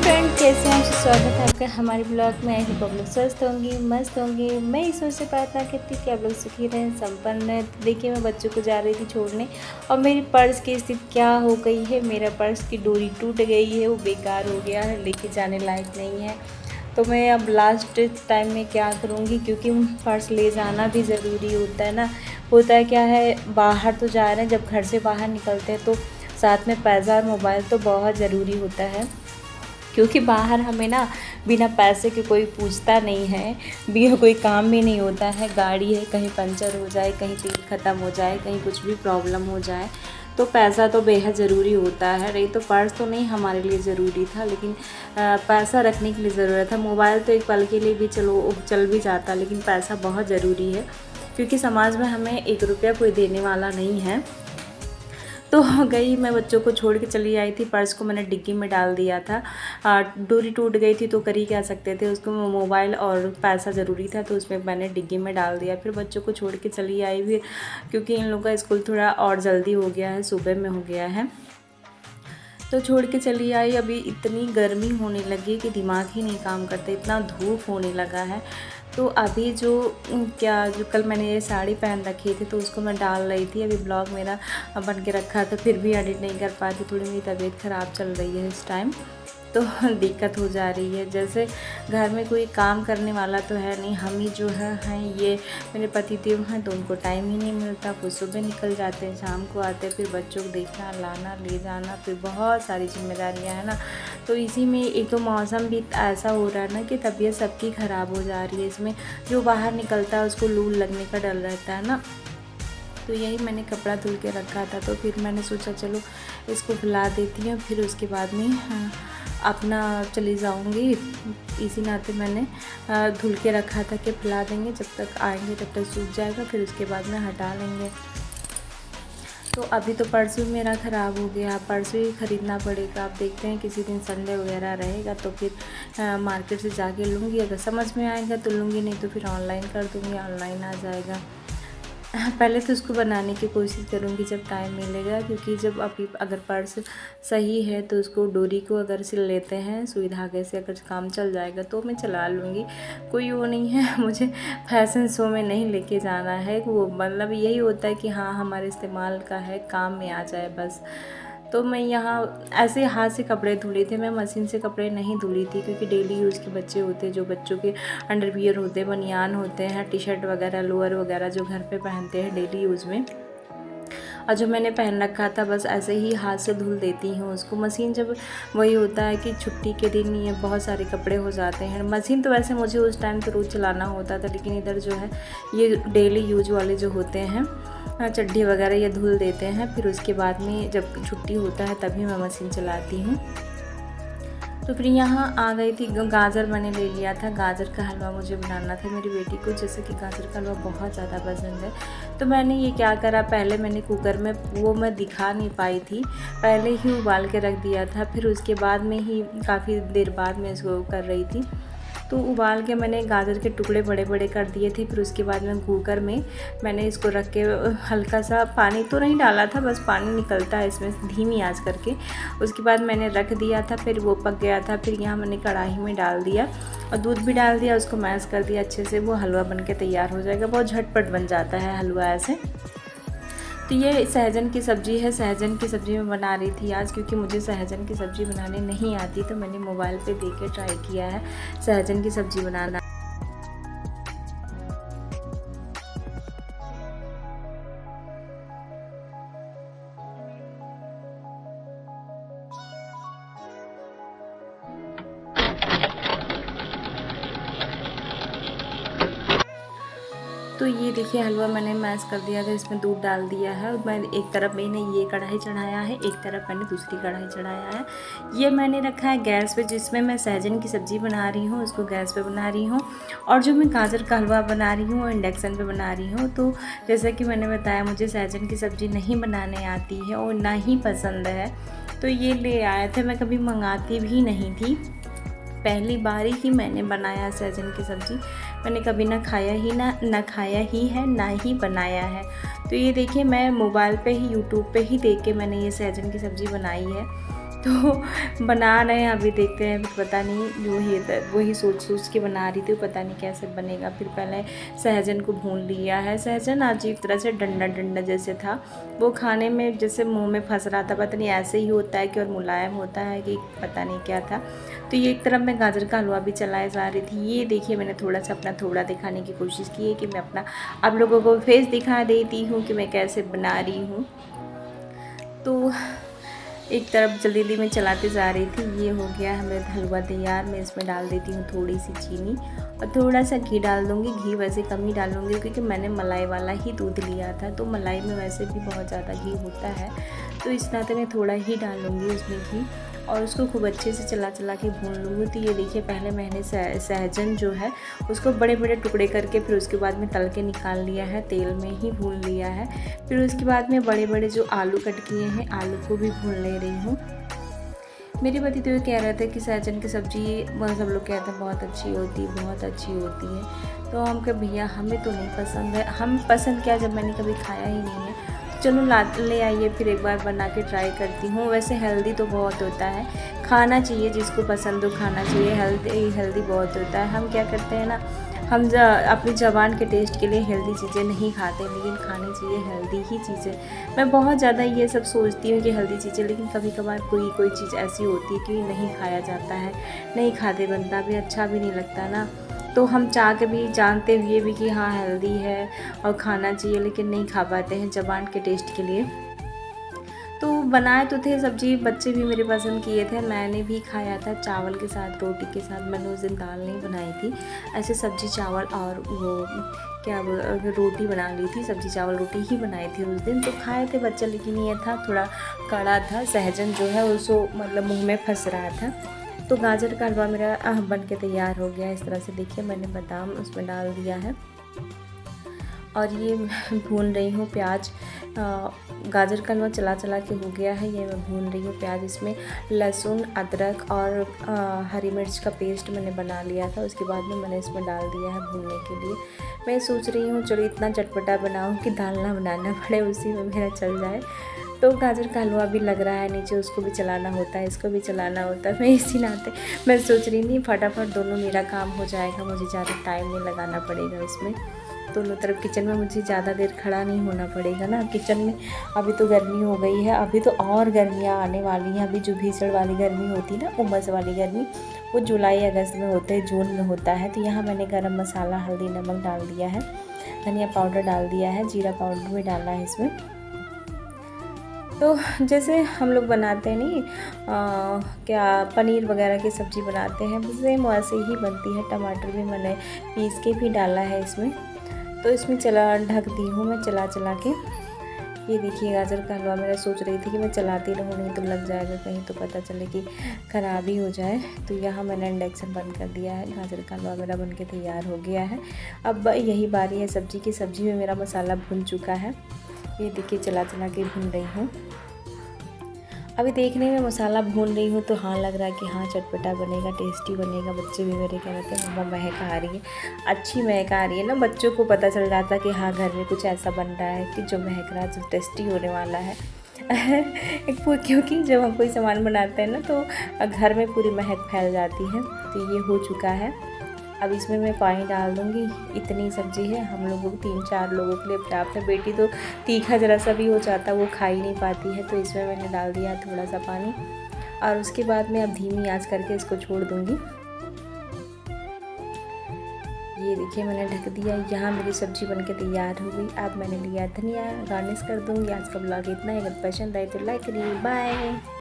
Friend, कैसे हैं आप? स्वागत है आपका हमारे ब्लॉग में। आई होप आप लोग स्वस्थ होंगे, मस्त होंगे। मैं ईश्वर से प्रार्थना करती हूँ कि आप लोग सुखी रहें, संपन्न रहें। देखिए, मैं बच्चों को जा रही थी छोड़ने और मेरी पर्स की स्थिति क्या हो गई है। मेरा पर्स की डोरी टूट गई है, वो बेकार हो गया है, लेके जाने लायक नहीं है। तो मैं अब लास्ट टाइम में क्या करूँगी, क्योंकि पर्स ले जाना भी ज़रूरी होता है ना। होता है क्या है, बाहर तो जा रहे हैं, जब घर से बाहर निकलते हैं तो साथ में पैसा और मोबाइल तो बहुत ज़रूरी होता है, क्योंकि बाहर हमें ना बिना पैसे के कोई पूछता नहीं है, बिना कोई काम भी नहीं होता है। गाड़ी है, कहीं पंचर हो जाए, कहीं तेल ख़त्म हो जाए, कहीं कुछ भी प्रॉब्लम हो जाए तो पैसा तो बेहद ज़रूरी होता है। नहीं तो पर्स तो नहीं हमारे लिए ज़रूरी था, लेकिन पैसा रखने के लिए ज़रूरत था। मोबाइल तो एक पल के लिए भी चल भी जाता, लेकिन पैसा बहुत ज़रूरी है, क्योंकि समाज में हमें 1 रुपया कोई देने वाला नहीं है। तो गई, मैं बच्चों को छोड़ के चली आई थी। पर्स को मैंने डिग्गी में डाल दिया था। डोरी टूट गई थी तो कर ही क्या सकते थे, उसको मोबाइल और पैसा ज़रूरी था, तो उसमें मैंने डिग्गी में डाल दिया। फिर बच्चों को छोड़ के चली आई भी, क्योंकि इन लोगों का स्कूल थोड़ा और जल्दी हो गया है, सुबह में हो गया है, तो छोड़ के चली आई। अभी इतनी गर्मी होने लगी कि दिमाग ही नहीं काम करता, इतना धूप होने लगा है। तो अभी जो कल मैंने ये साड़ी पहन रखी थी तो उसको मैं डाल रही थी। अभी ब्लॉग मेरा बन के रखा था, फिर भी एडिट नहीं कर पाती, थोड़ी मेरी तबीयत ख़राब चल रही है इस टाइम, तो दिक्कत हो जा रही है। जैसे घर में कोई काम करने वाला तो है नहीं, हम ही जो हैं ये मेरे पति देव हैं, तो उनको टाइम ही नहीं मिलता। वो सुबह निकल जाते हैं, शाम को आते हैं, फिर बच्चों को देखना, लाना, ले जाना, फिर बहुत सारी जिम्मेदारियां हैं ना। तो इसी में एक तो मौसम भी ऐसा हो रहा है ना कि तबीयत सबकी ख़राब हो जा रही है। इसमें जो बाहर निकलता है उसको लू लगने का डर रहता है ना। तो यही मैंने कपड़ा धुल के रखा था, तो फिर मैंने सोचा चलो इसको फैला देती हूँ, फिर उसके बाद में अपना चली जाऊँगी। इसी नाते मैंने धुल के रखा था कि फैला देंगे, जब तक आएंगे तब तक सूख जाएगा, फिर उसके बाद में हटा लेंगे। तो अभी तो पर्स भी मेरा ख़राब हो गया, पर्स भी ख़रीदना पड़ेगा। आप देखते हैं किसी दिन संडे वगैरह रहेगा तो फिर मार्केट से जाके लूँगी। अगर समझ में आएगा तो लूँगी, नहीं तो फिर ऑनलाइन कर दूँगी, ऑनलाइन आ जाएगा। पहले तो उसको बनाने की कोशिश करूँगी जब टाइम मिलेगा, क्योंकि जब अभी अगर पर्स सही है तो उसको डोरी को अगर सिल लेते हैं सुई धागे से, अगर काम चल जाएगा तो मैं चला लूँगी। कोई वो नहीं है, मुझे फैशन शो में नहीं लेके जाना है। वो मतलब यही होता है कि हाँ हमारे इस्तेमाल का है, काम में आ जाए बस। तो मैं यहाँ ऐसे हाथ से कपड़े धुले थे, मैं मशीन से कपड़े नहीं धुली थी, क्योंकि डेली यूज़ के बच्चे होते हैं, जो बच्चों के अंडरवियर होते हैं, बनियान होते हैं, टी शर्ट वगैरह, लोअर वगैरह जो घर पे पहनते हैं डेली यूज़ में, और जो मैंने पहन रखा था बस ऐसे ही हाथ से धुल देती हूँ उसको। मशीन जब वही होता है कि छुट्टी के दिन ये बहुत सारे कपड़े हो जाते हैं। मशीन तो वैसे मुझे उस टाइम तो रोज़ चलाना होता था, लेकिन इधर जो है ये डेली यूज वाले जो होते हैं चड्डी वगैरह ये धुल देते हैं। फिर उसके बाद में जब छुट्टी होता है तभी मैं मशीन चलाती हूँ। तो फिर यहाँ आ गई थी, गाजर मैंने ले लिया था। गाजर का हलवा मुझे बनाना था मेरी बेटी को, जैसे कि गाजर का हलवा बहुत ज़्यादा पसंद है। तो मैंने ये क्या करा, पहले मैंने कुकर में, वो मैं दिखा नहीं पाई थी, पहले ही उबाल के रख दिया था। फिर उसके बाद में ही काफ़ी देर बाद में इसको कर रही थी, तो उबाल के मैंने गाजर के टुकड़े बड़े बड़े कर दिए थे। फिर उसके बाद में कुकर में मैंने इसको रख के हल्का सा पानी तो नहीं डाला था, बस पानी निकलता है इसमें धीमी आंच करके। उसके बाद मैंने रख दिया था, फिर वो पक गया था। फिर यहाँ मैंने कढ़ाई में डाल दिया और दूध भी डाल दिया, उसको मैश कर दिया अच्छे से। वो हलवा बन के तैयार हो जाएगा, बहुत झटपट बन जाता है हलवा ऐसे। तो ये सहजन की सब्ज़ी है, सहजन की सब्ज़ी मैं बना रही थी आज, क्योंकि मुझे सहजन की सब्ज़ी बनाने नहीं आती, तो मैंने मोबाइल पे देख के ट्राई किया है सहजन की सब्ज़ी बनाना। तो ये देखिए हलवा मैंने मैश कर दिया था, इसमें दूध डाल दिया है। मैं एक तरफ मैंने ये कढ़ाई चढ़ाया है, एक तरफ मैंने दूसरी कढ़ाई चढ़ाया है। ये मैंने रखा है गैस पे, जिसमें मैं सहजन की सब्ज़ी बना रही हूँ, उसको गैस पे बना रही हूँ। और जो मैं गाजर का हलवा बना रही हूँ वो इंडक्शन पे बना रही हूँ। तो जैसा कि मैंने बताया, मुझे सहजन की सब्ज़ी नहीं बनाने आती है और ना ही पसंद है, तो ये ले आए थे। मैं कभी मंगाती भी नहीं थी, पहली बार ही मैंने बनाया सहजन की सब्ज़ी। मैंने कभी ना खाया ही है, ना ही बनाया है। तो ये देखिए मैं मोबाइल पे ही, यूट्यूब पे ही देख के मैंने ये सहजन की सब्ज़ी बनाई है। तो बना रहे हैं, अभी देखते हैं। फिर पता नहीं वही सोच के बना रही थी, पता नहीं कैसे बनेगा। फिर पहले सहजन को भून लिया है। सहजन अजीब तरह से डंडा डंडा जैसे था, वो खाने में जैसे मुंह में फंस रहा था। पता नहीं ऐसे ही होता है कि और मुलायम होता है कि पता नहीं क्या था। तो ये एक तरफ मैं गाजर का हलवा भी चलाए जा रही थी। ये देखिए मैंने थोड़ा सा अपना थोड़ा दिखाने की कोशिश की है कि मैं अपना आप लोगों को फेस दिखा देती हूँ कि मैं कैसे बना रही हूँ। तो एक तरफ जल्दी में चलाते जा रही थी। ये हो गया हमें हलवा तैयार। मैं इसमें डाल देती हूँ थोड़ी सी चीनी और थोड़ा सा घी डाल दूँगी। घी वैसे कम ही डालूँगी क्योंकि मैंने मलाई वाला ही दूध लिया था, तो मलाई में वैसे भी बहुत ज़्यादा घी होता है, तो इस नाते मैं थोड़ा ही डालूँगी उसमें घी और उसको खूब अच्छे से चला के भून लूँगी। तो ये देखिए पहले मैंने सहजन जो है उसको बड़े बड़े टुकड़े करके फिर उसके बाद में तल के निकाल लिया है, तेल में ही भून लिया है। फिर उसके बाद में बड़े बड़े जो आलू कट किए हैं, आलू को भी भून ले रही हूँ। मेरे पति तो ये कह रहे थे कि सहजन की सब्ज़ी सब लोग कहते हैं बहुत अच्छी होती है, बहुत अच्छी होती है। तो हम कहे भैया हमें तो नहीं पसंद है। हम पसंद क्या, जब मैंने कभी खाया ही नहीं है। चलो ले आइए, फिर एक बार बना के ट्राई करती हूँ। वैसे हेल्दी तो बहुत होता है, खाना चाहिए, जिसको पसंद हो खाना चाहिए। हेल्दी बहुत होता है। हम क्या करते हैं ना, हम अपनी ज़बान के टेस्ट के लिए हेल्दी चीज़ें नहीं खाते, लेकिन खानी चाहिए हेल्दी ही चीज़ें। मैं बहुत ज़्यादा ये सब सोचती हूँ कि हेल्दी चीज़ें, लेकिन कभी कभार कोई चीज़ ऐसी होती है कि नहीं खाया जाता है, नहीं खाते बनता भी, अच्छा भी नहीं लगता ना। तो हम चाह के भी, जानते हुए भी कि हाँ हेल्दी है और खाना चाहिए, लेकिन नहीं खा पाते हैं ज़बान के टेस्ट के लिए। तो बनाए तो थे सब्ज़ी, बच्चे भी मेरे पसंद किए थे, मैंने भी खाया था चावल के साथ, रोटी के साथ। मैंने उस दिन दाल नहीं बनाई थी, ऐसे सब्ज़ी चावल और वो क्या रोटी बना ली थी। सब्ज़ी चावल रोटी ही बनाई थी उस दिन, तो खाए थे बच्चे। लेकिन ये था थोड़ा कड़ा था, सहजन जो है उसको मतलब मुँह में फंस रहा था। तो गाजर का हलवा मेरा बन के तैयार हो गया। इस तरह से देखिए मैंने बादाम उसमें डाल दिया है और ये भून रही हूँ प्याज। गाजर का हलवा चला के हो गया है, ये मैं भून रही हूँ प्याज। इसमें लहसुन, अदरक और हरी मिर्च का पेस्ट मैंने बना लिया था, उसके बाद में मैंने इसमें डाल दिया है भूनने के लिए। मैं सोच रही हूँ चलो इतना चटपटा बनाऊँ कि दाल ना बनाना पड़े, उसी में मेरा चल जाए। तो गाजर का हलवा भी लग रहा है नीचे, उसको भी चलाना होता है, इसको भी चलाना होता है। मैं इसी नाते मैं सोच रही थी फटाफट दोनों मेरा काम हो जाएगा, मुझे ज़्यादा टाइम नहीं लगाना पड़ेगा इसमें। दोनों तरफ किचन में मुझे ज़्यादा देर खड़ा नहीं होना पड़ेगा ना किचन में। अभी तो गर्मी हो गई है, अभी तो और गर्मियाँ आने वाली हैं। अभी जो भीषण वाली गर्मी होती है ना, उमस वाली गर्मी, वो जुलाई अगस्त में होते हैं, जून में होता है। तो यहाँ मैंने गरम मसाला, हल्दी, नमक डाल दिया है, धनिया पाउडर डाल दिया है, जीरा पाउडर भी डाला है इसमें। तो जैसे हम लोग बनाते हैं नहीं क्या पनीर वगैरह की सब्ज़ी बनाते हैं, सेम वैसे ही बनती है। टमाटर भी मैंने पीस के भी डाला है इसमें। तो इसमें ढक दी हूँ मैं चला के। ये देखिए गाजर का हलवा मेरा, सोच रही थी कि मैं चलाती रहूँ, नहीं तो लग जाएगा कहीं, तो पता चले कि ख़राब ही हो जाए। तो यहाँ मैंने इंडक्शन बंद कर दिया है। गाजर का हलवा मेरा बनके तैयार हो गया है। अब यही बारी है सब्ज़ी की। सब्ज़ी में मेरा मसाला भुन चुका है, ये देखिए चला के भून रही हूँ। अभी देखने में मसाला भून रही हूँ तो हाँ लग रहा है कि हाँ चटपटा बनेगा, टेस्टी बनेगा। बच्चे भी मेरे कह रहे थे मम्मा महक आ रही है, अच्छी महक आ रही है ना। बच्चों को पता चल रहा था कि हाँ घर में कुछ ऐसा बन रहा है कि जो महक रहा है, जो टेस्टी होने वाला है। क्योंकि जब हम कोई सामान बनाते हैं ना तो घर में पूरी महक फैल जाती है। तो ये हो चुका है। अब इसमें मैं पानी डाल दूँगी। इतनी सब्ज़ी है, हम लोगों को 3-4 लोगों के लिए पर्याप्त है। बेटी तो तीखा ज़रा सा भी हो जाता, वो खा ही नहीं पाती है, तो इसमें मैंने डाल दिया थोड़ा सा पानी। और उसके बाद मैं अब धीमी आंच करके इसको छोड़ दूँगी। ये देखिए मैंने ढक दिया। यहाँ मेरी सब्ज़ी बनके तैयार हो गई। अब मैंने लिया धनिया, गार्निश कर दूँगी। आज का ब्लॉग इतना ही। अगर पसंद आए तो लाइक करिए। बाय।